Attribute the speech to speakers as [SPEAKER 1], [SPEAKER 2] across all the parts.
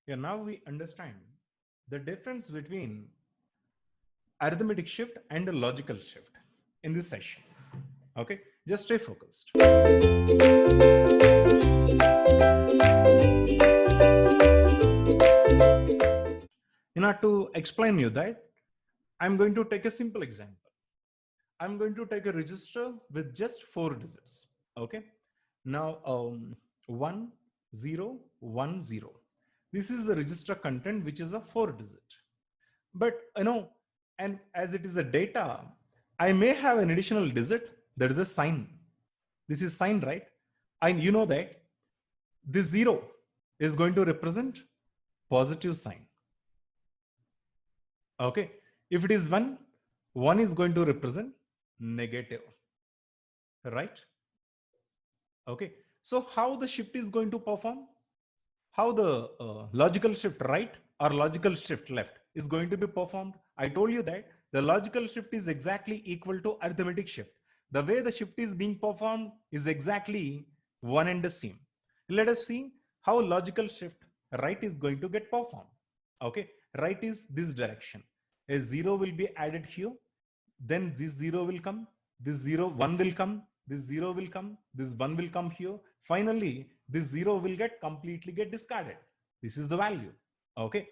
[SPEAKER 1] Yeah, now we understand the difference between arithmetic shift and a logical shift in this session. Okay, just stay focused. In order to explain you that, I'm going to take a simple example. I'm going to take a register with just 4 digits. Okay. Now, 1010. This is the register content, which is a 4 digit. But and as it is a data, I may have an additional digit. That is a sign. This is sign, right? And you know that this 0 is going to represent positive sign. Okay. If it is 1, 1 is going to represent negative, right? Okay. So how the shift is going to perform? How the logical shift right or logical shift left is going to be performed? I told you that the logical shift is exactly equal to arithmetic shift. The way the shift is being performed is exactly one and the same. Let us see how logical shift right is going to get performed. Okay, right is this direction. A 0 will be added here, then this 0 will come, this 0 1 will come, this 0 will come, this 1 will come here. Finally this 0 will get completely get discarded. This is the value. Okay,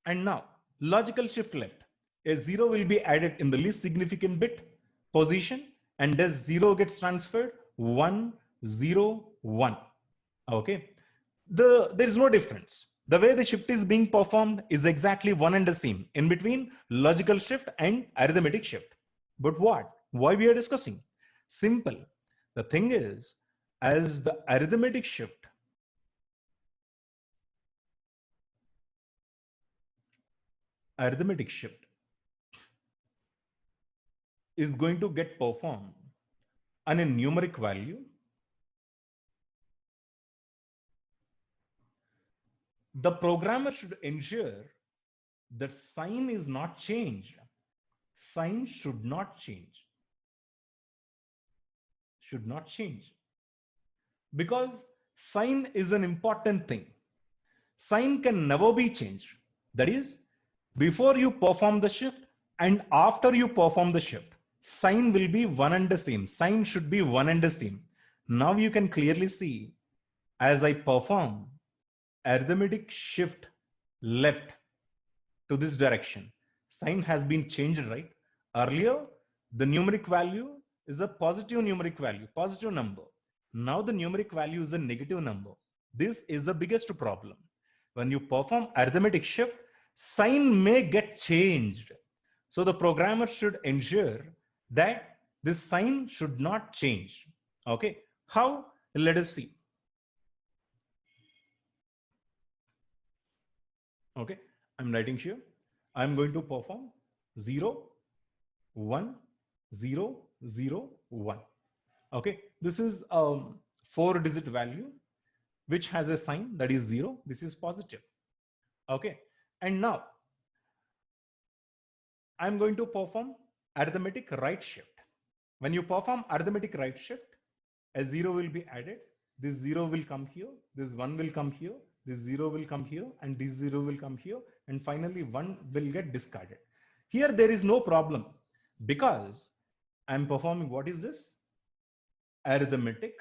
[SPEAKER 1] and now logical shift left. A 0 will be added in the least significant bit position, and this 0 gets transferred 1 0 1. Okay, there is no difference. The way the shift is being performed is exactly one and the same in between logical shift and arithmetic shift. But why we are discussing? Simple. The thing is, as the arithmetic shift is going to get performed on a numeric value, the programmer should ensure that sign is not changed. Sign should not change. Should not change. Because sign is an important thing. Sign can never be changed. That is, before you perform the shift and after you perform the shift, sign will be one and the same. Sign should be one and the same. Now you can clearly see, as I perform arithmetic shift left to this direction, sign has been changed, right? Earlier, the numeric value is a positive numeric value, positive number. Now the numeric value is a negative number. This is the biggest problem. When you perform arithmetic shift, sign may get changed. So the programmer should ensure that this sign should not change. Okay, how? Let us see. Okay, I'm writing here. I'm going to perform 0 1 0 0 1. Okay, this is a 4-digit value which has a sign that is 0. This is positive. Okay, and now I'm going to perform arithmetic right shift. When you perform arithmetic right shift, a 0 will be added. This 0 will come here, this 1 will come here, this 0 will come here, and this 0 will come here, and finally 1 will get discarded. Here there is no problem because I'm performing, what is this? Arithmetic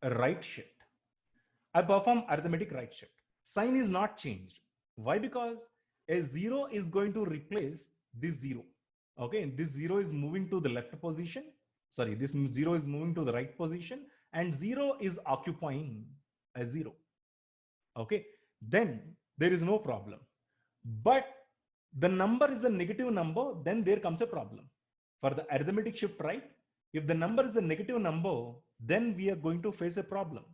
[SPEAKER 1] right shift. I perform arithmetic right shift. Sign is not changed. Why? Because a 0 is going to replace this 0. Okay, this 0 is moving to the left position. Sorry, this 0 is moving to the right position, and 0 is occupying a 0. Okay, then there is no problem. But the number is a negative number, then there comes a problem. For the arithmetic shift right, if the number is a negative number, then we are going to face a problem.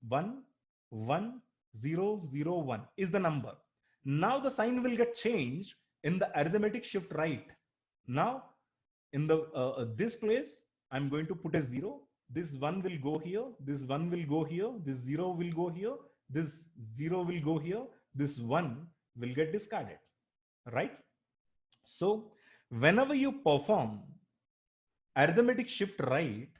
[SPEAKER 1] 1 1 0 0 1 is the number. Now the sign will get changed in the arithmetic shift right. Now in the this place, I'm going to put a 0. This 1 will go here, this 1 will go here, this 0 will go here, this 0 will go here, this 1 will get discarded, right? So whenever you perform arithmetic shift right,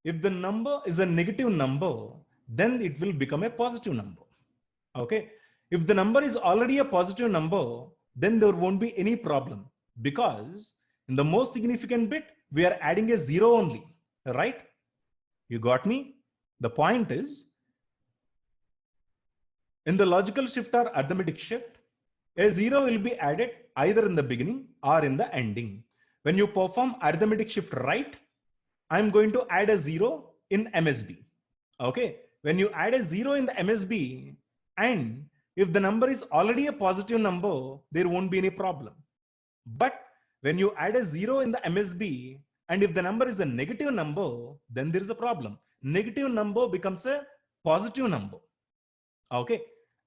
[SPEAKER 1] if the number is a negative number, then it will become a positive number. Okay. If the number is already a positive number, then there won't be any problem, because in the most significant bit, we are adding a 0 only, right? You got me? The point is, in the logical shift or arithmetic shift, a 0 will be added either in the beginning or in the ending. When you perform arithmetic shift right, I'm going to add a 0 in MSB. Okay. When you add a 0 in the MSB, and if the number is already a positive number, there won't be any problem. But when you add a 0 in the MSB, and if the number is a negative number, then there is a problem. Negative number becomes a positive number. Okay.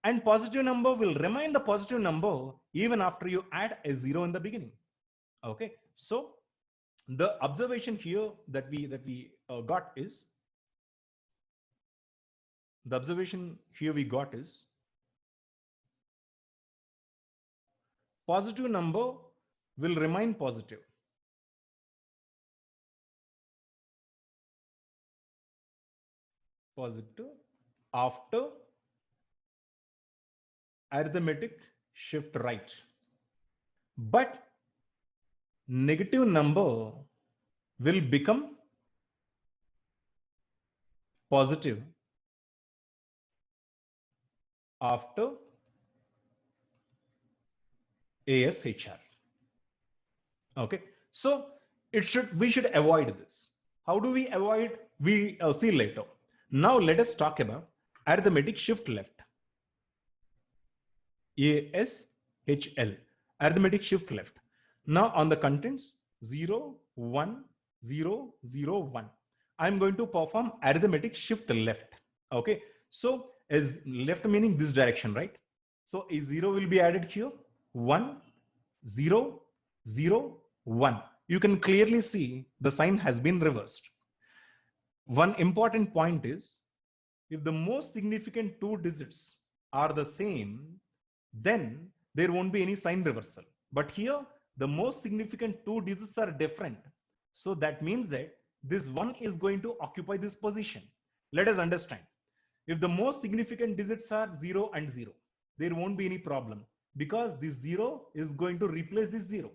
[SPEAKER 1] And positive number will remain the positive number even after you add a 0 in the beginning. Okay. So the observation here that we got is, the observation here we got is, positive number will remain positive. Positive after arithmetic shift right. But negative number will become positive after ASHR. Okay. So we should avoid this. How do we avoid? We see later. Now let us talk about arithmetic shift left. ASHL, arithmetic shift left. Now on the contents 0, 1, 0, 0, 1, I'm going to perform arithmetic shift left. Okay. So as left meaning this direction, right? So a 0 will be added here. 1, 0, 0, 1. You can clearly see the sign has been reversed. One important point is, if the most significant two digits are the same, then there won't be any sign reversal. But here, the most significant two digits are different. So that means that this 1 is going to occupy this position. Let us understand. If the most significant digits are 0 and 0, there won't be any problem, because this 0 is going to replace this 0.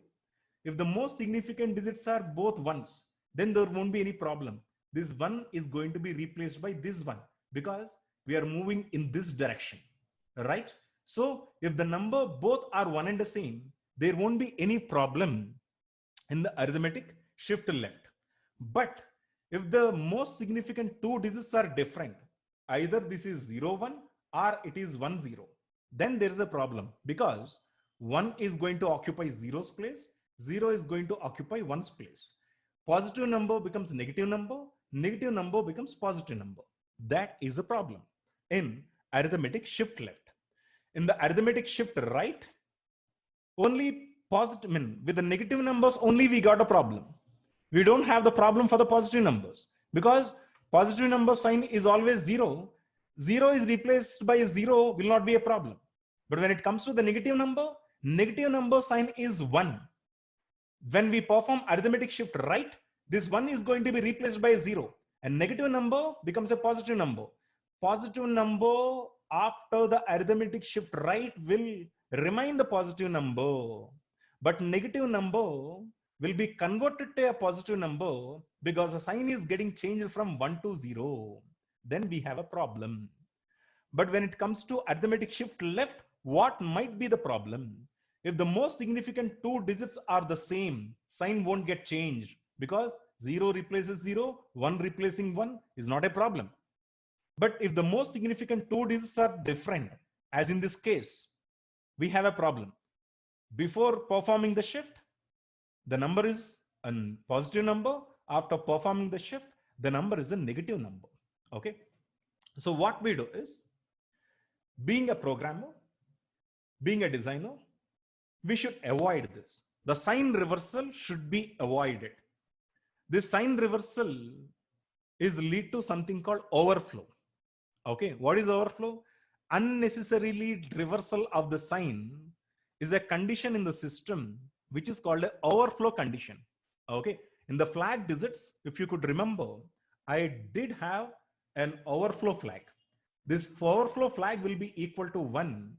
[SPEAKER 1] If the most significant digits are both ones, then there won't be any problem. This 1 is going to be replaced by this 1, because we are moving in this direction, right? So if the number both are one and the same, there won't be any problem in the arithmetic shift left. But if the most significant two digits are different, either this is 0, 1 or it is 1, 0, then there is a problem, because 1 is going to occupy 0's place, 0 is going to occupy 1's place. Positive number becomes negative number becomes positive number. That is the problem in arithmetic shift left. In the arithmetic shift right, only positive, with the negative numbers only we got a problem. We don't have the problem for the positive numbers, because positive number sign is always 0. 0 is replaced by 0 will not be a problem. But when it comes to the negative number sign is 1. When we perform arithmetic shift right, this 1 is going to be replaced by 0, and negative number becomes a positive number. Positive number after the arithmetic shift right will remain the positive number, but negative number will be converted to a positive number because the sign is getting changed from 1 to 0. Then we have a problem. But when it comes to arithmetic shift left, what might be the problem? If the most significant two digits are the same, sign won't get changed, because 0 replaces 0, 1 replacing 1 is not a problem. But if the most significant two digits are different, as in this case, we have a problem. Before performing the shift, the number is a positive number. After performing the shift, the number is a negative number. Okay. So what we do is, being a programmer, being a designer, we should avoid this. The sign reversal should be avoided. This sign reversal is lead to something called overflow. Okay, what is overflow? Unnecessarily reversal of the sign is a condition in the system which is called an overflow condition. Okay, in the flag digits, if you could remember, I did have an overflow flag. This overflow flag will be equal to 1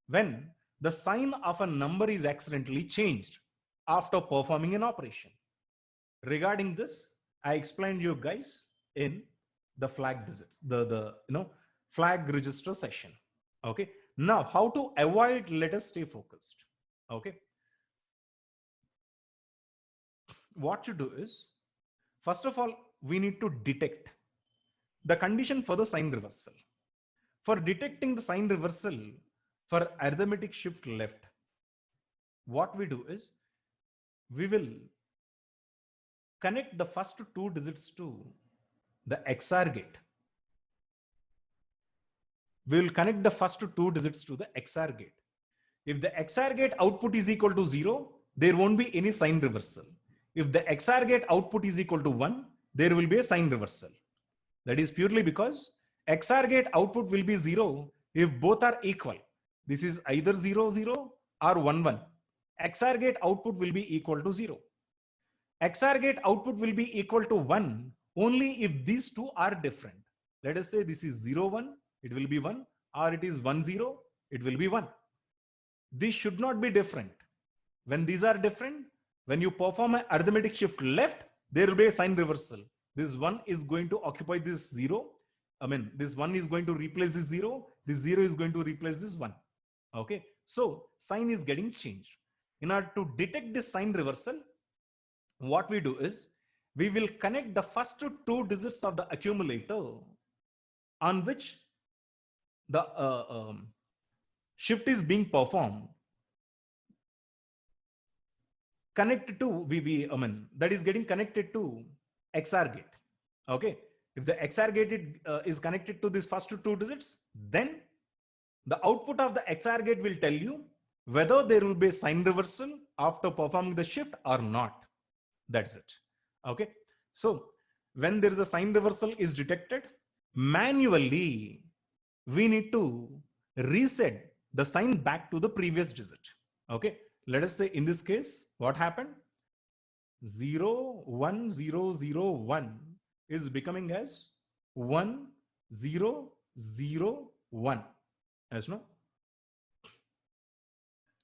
[SPEAKER 1] when the sign of a number is accidentally changed after performing an operation. Regarding this, I explained you guys in the flag digits, the flag register session. Okay. Now, how to avoid, let us stay focused. Okay. What you do is, first of all, we need to detect the condition for the sign reversal. For detecting the sign reversal for arithmetic shift left, what we do is, we will connect the first two digits to the XOR gate. We will connect the first two digits to the XOR gate. If the XOR gate output is equal to 0, there won't be any sign reversal. If the XOR gate output is equal to 1, there will be a sign reversal. That is purely because XOR gate output will be 0 if both are equal. This is either 0, 0 or 1, 1. XOR gate output will be equal to 0. XOR gate output will be equal to 1 only if these two are different. Let us say this is 0, 1, it will be 1, or it is 1, 0, it will be 1. These should not be different. When these are different, when you perform an arithmetic shift left, there will be a sign reversal. This 1 is going to occupy this 0. This 1 is going to replace this 0. This 0 is going to replace this 1. Okay. So sign is getting changed. In order to detect this sign reversal, what we do is, we will connect the first two digits of the accumulator on which the shift is being performed, connected to that is getting connected to XOR gate. Okay. If the XOR gate is connected to this first two digits, then the output of the XOR gate will tell you whether there will be a sign reversal after performing the shift or not. That's it. Okay. So when there is a sign reversal is detected, manually we need to reset the sign back to the previous digit. Okay. Let us say in this case, what happened? 0, 1, 0, 0, 1 is becoming as 1, 0, 0, 1. As no?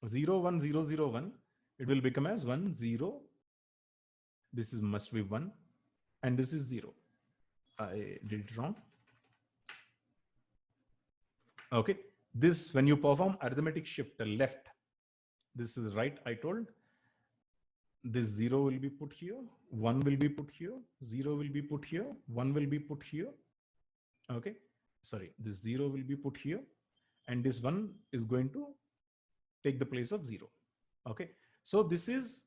[SPEAKER 1] 0, 1, 0, 0, 1. It will become as 1, 0. This is must be 1. And this is 0. I did it wrong. Okay. This, when you perform arithmetic shift left, this is right, I told. This 0 will be put here, 1 will be put here, 0 will be put here, 1 will be put here. Okay. Sorry, this 0 will be put here, and this 1 is going to take the place of 0. Okay. So this is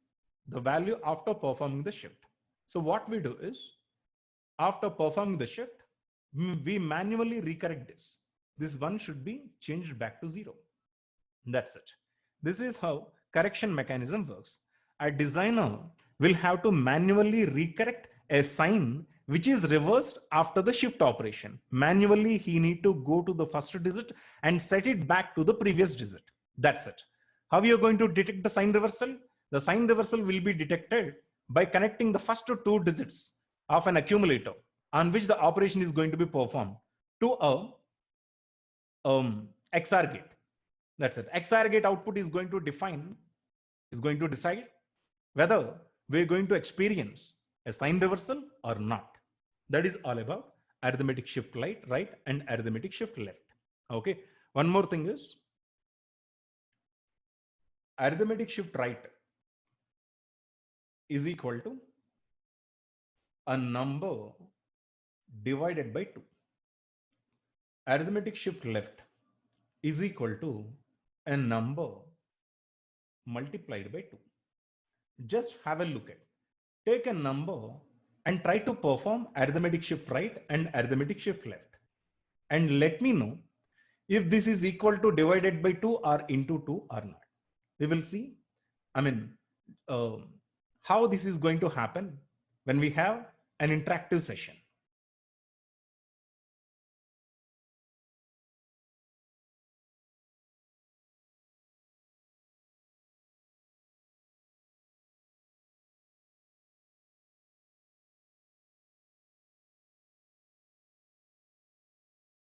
[SPEAKER 1] the value after performing the shift. So what we do is, after performing the shift, we manually recorrect this. This 1 should be changed back to 0. That's it. This is how correction mechanism works. A designer will have to manually recorrect a sign which is reversed after the shift operation. Manually, he need to go to the first digit and set it back to the previous digit. That's it. How you are going to detect the sign reversal? The sign reversal will be detected by connecting the first two digits of an accumulator on which the operation is going to be performed to a XOR gate. That's it. XOR gate output is going to decide whether we're going to experience a sign reversal or not. That is all about arithmetic shift right and arithmetic shift left. Okay. One more thing is, arithmetic shift right is equal to a number divided by 2. Arithmetic shift left is equal to a number multiplied by 2. Just have a look at. Take a number and try to perform arithmetic shift right and arithmetic shift left. And let me know if this is equal to divided by 2 or into 2 or not. We will see, how this is going to happen when we have an interactive session.